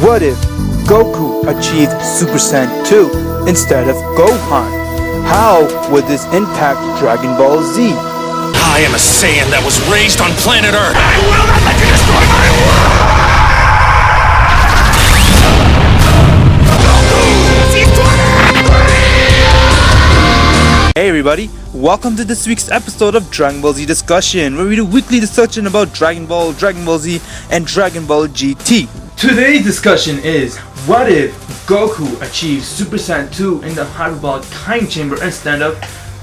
What if Goku achieved Super Saiyan 2 instead of Gohan? How would this impact Dragon Ball Z? I am a Saiyan that was raised on planet Earth. I will not let you destroy my world! Hey everybody, welcome to this week's episode of Dragon Ball Z Discussion, where we do weekly discussion about Dragon Ball, Dragon Ball Z, and Dragon Ball GT. Today's discussion is, what if Goku achieves Super Saiyan 2 in the hyperbolic time chamber instead of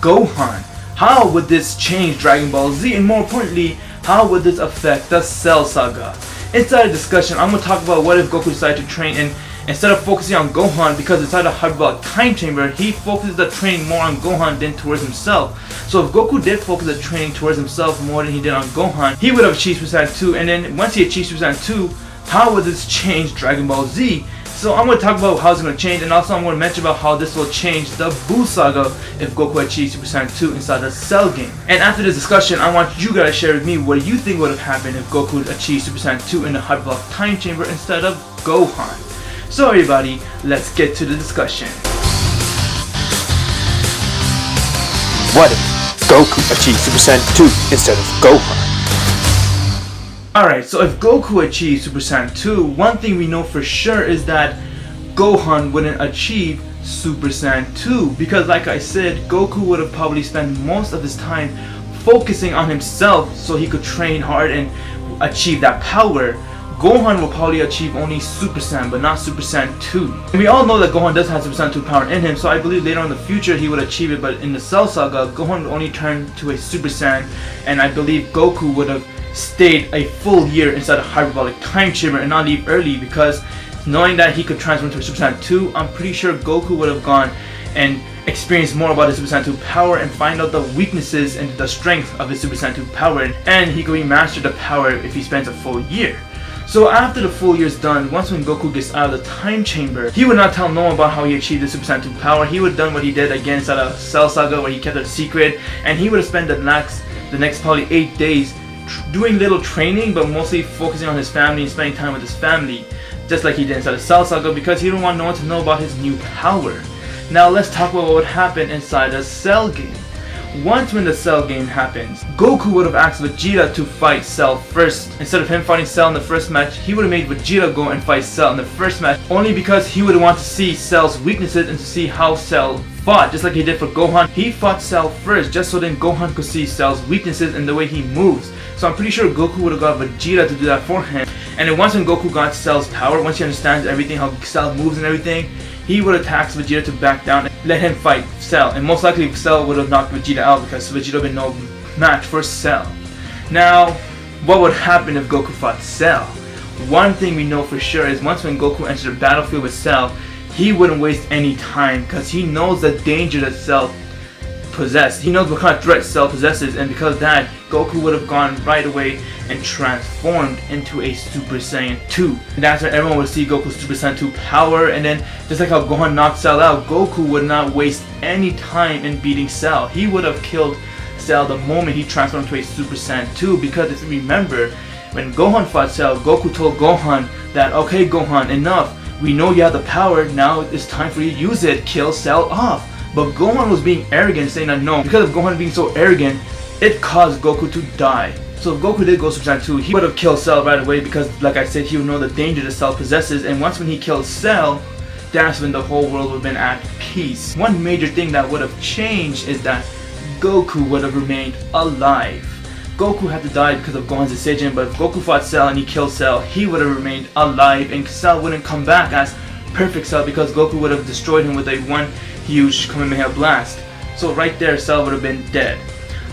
Gohan? How would this change Dragon Ball Z, and more importantly, how would this affect the Cell Saga? Inside the discussion, I'm going to talk about what if Goku decided to train and instead of focusing on Gohan, because inside the hyperbolic time chamber, he focuses the training more on Gohan than towards himself. So if Goku did focus the training towards himself more than he did on Gohan, he would have achieved Super Saiyan 2, and then once he achieves Super Saiyan 2, how would this change Dragon Ball Z? So I'm going to talk about how it's going to change, and also I'm going to mention about how this will change the Buu Saga if Goku achieves Super Saiyan 2 inside the Cell game. And after this discussion, I want you guys to share with me what you think would have happened if Goku achieved Super Saiyan 2 in the hyperbolic time chamber instead of Gohan. So everybody, let's get to the discussion. What if Goku achieves Super Saiyan 2 instead of Gohan? Alright, so if Goku achieves Super Saiyan 2, one thing we know for sure is that Gohan wouldn't achieve Super Saiyan 2, because like I said, Goku would have probably spent most of his time focusing on himself so he could train hard and achieve that power. Gohan will probably achieve only Super Saiyan, but not Super Saiyan 2. And we all know that Gohan does have Super Saiyan 2 power in him, so I believe later on in the future he would achieve it, but in the Cell Saga, Gohan would only turn to a Super Saiyan, and I believe Goku would have stayed a full year inside a hyperbolic time chamber and not leave early, because knowing that he could transform to a Super Saiyan 2, I'm pretty sure Goku would have gone and experienced more about his Super Saiyan 2 power and find out the weaknesses and the strength of his Super Saiyan 2 power, and he could remaster the power if he spends a full year. So after the full year is done, once when Goku gets out of the time chamber, he would not tell no one about how he achieved the Super Saiyan 2 power. He would have done what he did again inside a Cell Saga where he kept it a secret, and he would have spent the next probably 8 days doing little training, but mostly focusing on his family and spending time with his family, just like he did inside the Cell Saga, because he didn't want no one to know about his new power. Now let's talk about what would happen inside the Cell game. Once when the Cell game happens, Goku would have asked Vegeta to fight Cell first. Instead of him fighting Cell in the first match, he would have made Vegeta go and fight Cell in the first match, only because he would want to see Cell's weaknesses and to see how Cell fought, just like he did for Gohan. He fought Cell first, just so then Gohan could see Cell's weaknesses and the way he moves. So I'm pretty sure Goku would have got Vegeta to do that for him. And then once when Goku got Cell's power, once he understands everything, how Cell moves and everything, he would have tasked Vegeta to back down and let him fight Cell. And most likely Cell would have knocked Vegeta out, because Vegeta would have been no match for Cell. Now, what would happen if Goku fought Cell? One thing we know for sure is once when Goku enters the battlefield with Cell, he wouldn't waste any time, because he knows the danger that Cell possesses. He knows what kind of threat Cell possesses, and because of that, Goku would have gone right away and transformed into a Super Saiyan 2. And that's when everyone would see Goku's Super Saiyan 2 power, and then just like how Gohan knocked Cell out, Goku would not waste any time in beating Cell. He would have killed Cell the moment he transformed into a Super Saiyan 2, because if you remember, when Gohan fought Cell, Goku told Gohan that, okay Gohan, enough. We know you have the power, now it's time for you to use it, kill Cell off. But Gohan was being arrogant, saying that no, because of Gohan being so arrogant, it caused Goku to die. So if Goku did go Super Saiyan 2, he would have killed Cell right away, because like I said, he would know the danger that Cell possesses, and once when he killed Cell, that's when the whole world would have been at peace. One major thing that would have changed is that Goku would have remained alive. Goku had to die because of Gohan's decision, but if Goku fought Cell and he killed Cell, he would have remained alive, and Cell wouldn't come back as perfect Cell, because Goku would have destroyed him with a one huge Kamehameha blast. So right there, Cell would have been dead.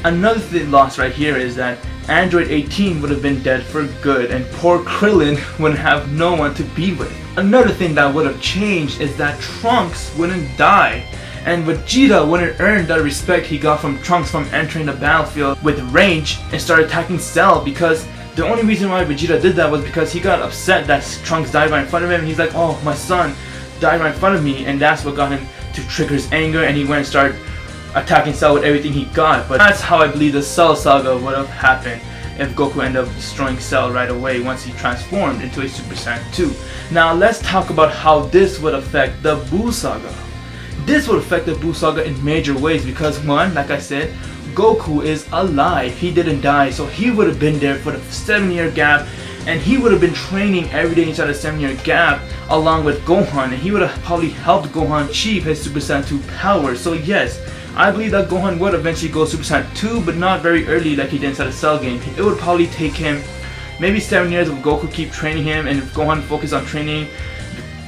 Another thing lost right here is that Android 18 would have been dead for good, and poor Krillin would have no one to be with. Another thing that would have changed is that Trunks wouldn't die, and Vegeta wouldn't earn that respect he got from Trunks from entering the battlefield with range and started attacking Cell, because the only reason why Vegeta did that was because he got upset that Trunks died right in front of him, and he's like, oh, my son died right in front of me, and that's what got him to trigger his anger, and he went and started attacking Cell with everything he got. But that's how I believe the Cell Saga would have happened if Goku ended up destroying Cell right away once he transformed into a Super Saiyan 2. Now let's talk about how this would affect the Buu saga. This would affect the Buu saga in major ways because one, like I said, Goku is alive. He didn't die, so he would have been there for the 7-year gap, and he would have been training every day inside a 7-year gap along with Gohan, and he would have probably helped Gohan achieve his Super Saiyan 2 power. So yes, I believe that Gohan would eventually go Super Saiyan 2, but not very early like he did inside the Cell game. It would probably take him maybe 7 years of Goku keep training him, and if Gohan focused on training,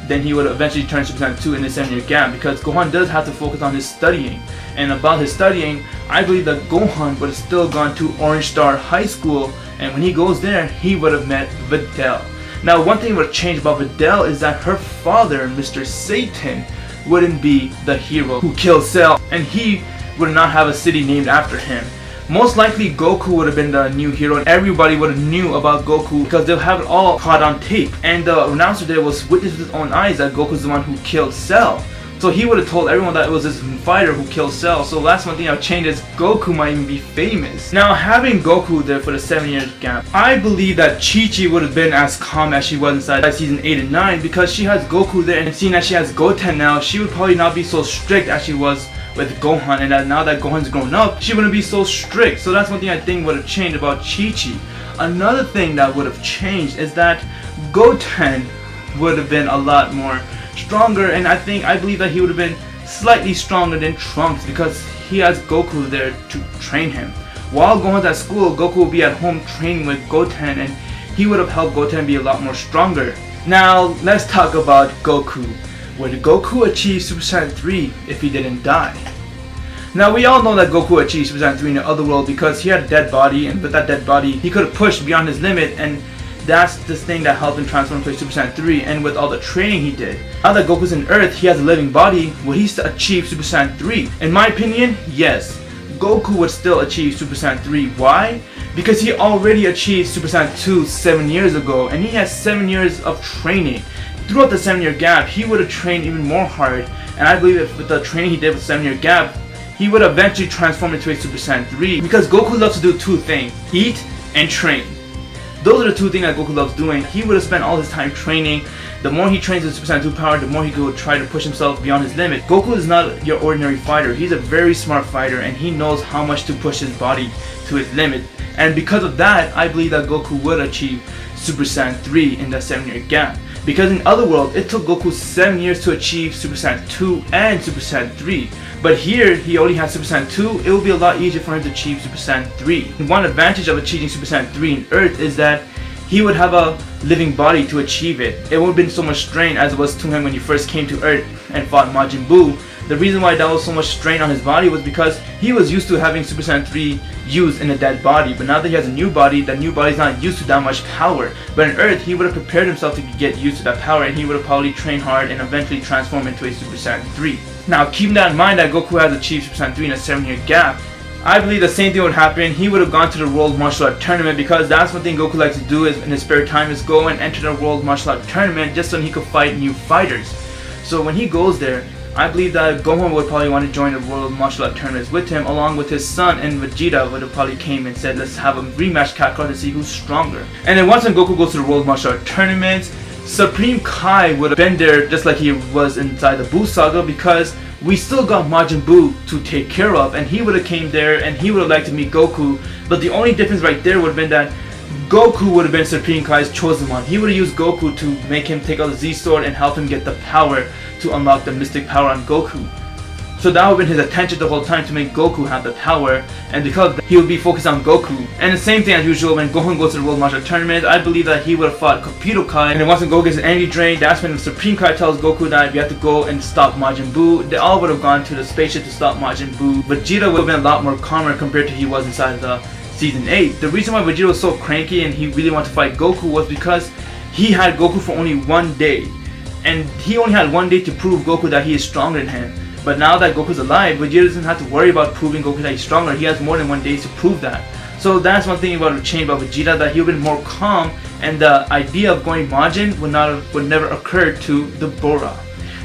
then he would eventually turn Super Saiyan 2 in the 7-year gap, because Gohan does have to focus on his studying. And about his studying, I believe that Gohan would have still gone to Orange Star High School, and when he goes there, he would have met Videl. Now one thing would have changed about Videl is that her father, Mr. Satan, wouldn't be the hero who killed Cell, and he would not have a city named after him. Most likely Goku would have been the new hero, and everybody would have knew about Goku because they'll have it all caught on tape. And the announcer there was witness with his own eyes that Goku's the one who killed Cell. So he would have told everyone that it was this fighter who killed Cell. So that's one thing I've changed is Goku might even be famous. Now having Goku there for the 7-year gap, I believe that Chi-Chi would have been as calm as she was inside season 8 and 9 because she has Goku there, and seeing that she has Goten now, she would probably not be so strict as she was with Gohan, and that now that Gohan's grown up, she wouldn't be so strict. So that's one thing I think would have changed about Chi-Chi. Another thing that would have changed is that Goten would have been a lot more stronger, and I believe that he would have been slightly stronger than Trunks because he has Goku there to train him. While Gohan's at school, Goku will be at home training with Goten, and he would have helped Goten be a lot more stronger. Now let's talk about Goku. Would Goku achieve Super Saiyan 3 if he didn't die? Now we all know that Goku achieved Super Saiyan 3 in the other world because he had a dead body, and with that dead body he could have pushed beyond his limit, and that's the thing that helped him transform into Super Saiyan 3, and with all the training he did. Now that Goku's in Earth, he has a living body, would he still achieve Super Saiyan 3? In my opinion, yes. Goku would still achieve Super Saiyan 3. Why? Because he already achieved Super Saiyan 2 7 years ago, and he has 7 years of training. Throughout the 7-year gap, he would have trained even more hard, and I believe that with the training he did with the 7-year gap, he would eventually transform into a Super Saiyan 3, because Goku loves to do two things: eat and train. Those are the two things that Goku loves doing. He would have spent all his time training. The more he trains with Super Saiyan 2 power, the more he could try to push himself beyond his limit. Goku is not your ordinary fighter. He's a very smart fighter, and he knows how much to push his body to its limit. And because of that, I believe that Goku would achieve Super Saiyan 3 in the 7-year gap. Because in Otherworld, it took Goku 7 years to achieve Super Saiyan 2 and Super Saiyan 3. But here, he only has Super Saiyan 2, it will be a lot easier for him to achieve Super Saiyan 3. And one advantage of achieving Super Saiyan 3 in Earth is that he would have a living body to achieve it. It wouldn't have been so much strain as it was to him when he first came to Earth and fought Majin Buu. The reason why that was so much strain on his body was because he was used to having Super Saiyan 3 used in a dead body, but now that he has a new body, that new body is not used to that much power. But in Earth, he would have prepared himself to get used to that power, and he would have probably trained hard and eventually transformed into a Super Saiyan 3. Now, keeping that in mind that Goku has achieved Super Saiyan 3 in a 7-year gap, I believe the same thing would happen. He would have gone to the World Martial Art Tournament, because that's one thing Goku likes to do is in his spare time is go and enter the World Martial Art Tournament just so he could fight new fighters. So when he goes there, I believe that Gohan would probably want to join the World Martial Art Tournaments with him, along with his son, and Vegeta would have probably came and said, let's have a rematch Kakarot to see who's stronger. And then once Goku goes to the World Martial Art Tournaments, Supreme Kai would have been there just like he was inside the Buu saga, because we still got Majin Buu to take care of, and he would have came there and he would have liked to meet Goku. But the only difference right there would have been that Goku would have been Supreme Kai's chosen one. He would have used Goku to make him take out the Z Sword and help him get the power to unlock the mystic power on Goku. So that would have been his attention the whole time, to make Goku have the power, and because he would be focused on Goku. And the same thing as usual, when Gohan goes to the World Martial Art Tournament, I believe that he would have fought Kabuto Kai, and then once Goku gets an energy drain, that's when the Supreme Kai tells Goku that you have to go and stop Majin Buu. They all would have gone to the spaceship to stop Majin Buu. Vegeta would have been a lot more calmer compared to he was inside the Season 8. The reason why Vegeta was so cranky and he really wanted to fight Goku was because he had Goku for only 1 day. And he only had 1 day to prove Goku that he is stronger than him. But now that Goku's alive, Vegeta doesn't have to worry about proving Goku that he's stronger. He has more than 1 day to prove that. So that's one thing about the change about Vegeta, that he would have been more calm, and the idea of going Majin would never occur to the Bora.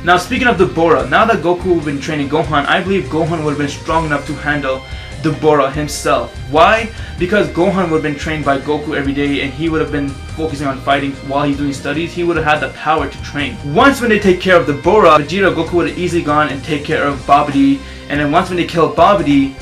Now speaking of the Bora, now that Goku would have been training Gohan, I believe Gohan would have been strong enough to handle the Bora himself. Why? Because Gohan would have been trained by Goku every day and he would have been focusing on fighting while he's doing studies. He would have had the power to train. Once when they take care of the Bora, Vegeta, Goku would have easily gone and take care of Babidi. And then once when they kill Babidi,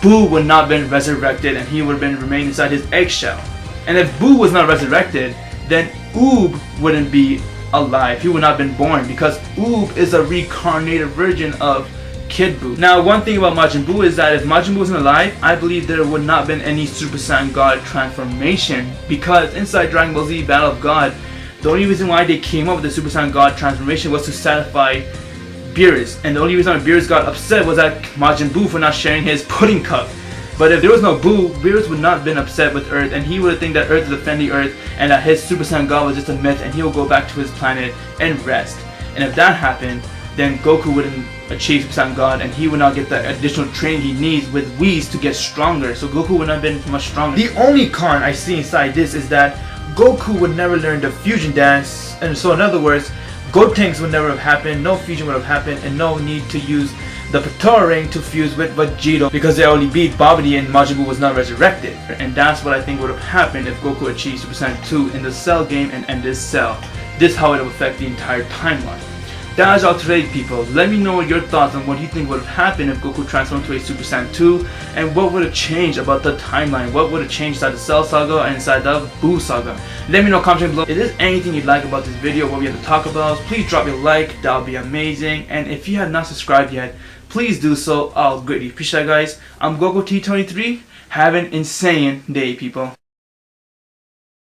Boo would not have been resurrected and he would have been remained inside his eggshell. And if Boo was not resurrected, then Oob wouldn't be alive. He would not have been born because Oob is a reincarnated version of Kid Buu. Now, one thing about Majin Buu is that if Majin Buu wasn't alive, I believe there would not have been any Super Saiyan God transformation, because inside Dragon Ball Z Battle of God, the only reason why they came up with the Super Saiyan God transformation was to satisfy Beerus, and the only reason why Beerus got upset was at Majin Buu for not sharing his pudding cup. But if there was no Buu, Beerus would not have been upset with Earth, and he would have think that Earth is a friendly Earth and that his Super Saiyan God was just a myth and he will go back to his planet and rest. And if that happened, then Goku wouldn't achieve Super Saiyan God and he would not get the additional training he needs with Whis to get stronger. So Goku would not have been much stronger. The only con I see inside this is that Goku would never learn the fusion dance, and so in other words, Gotenks would never have happened, no fusion would have happened, and no need to use the Pitora ring to fuse with Vegito because they already beat Babidi and Majin Buu was not resurrected. And that's what I think would have happened if Goku achieved Super Saiyan 2 in the Cell game and ended Cell. This is how it would affect the entire timeline. That is all today, people. Let me know your thoughts on what you think would have happened if Goku transformed to a Super Saiyan 2, and what would have changed about the timeline. What would have changed inside the Cell Saga and inside the Buu Saga. Let me know in the comment below. If there's anything you'd like about this video, what we have to talk about, please drop a like. That would be amazing. And if you have not subscribed yet, please do so. I'll greatly appreciate it, guys. I'm GokuT23. Have an insane day, people.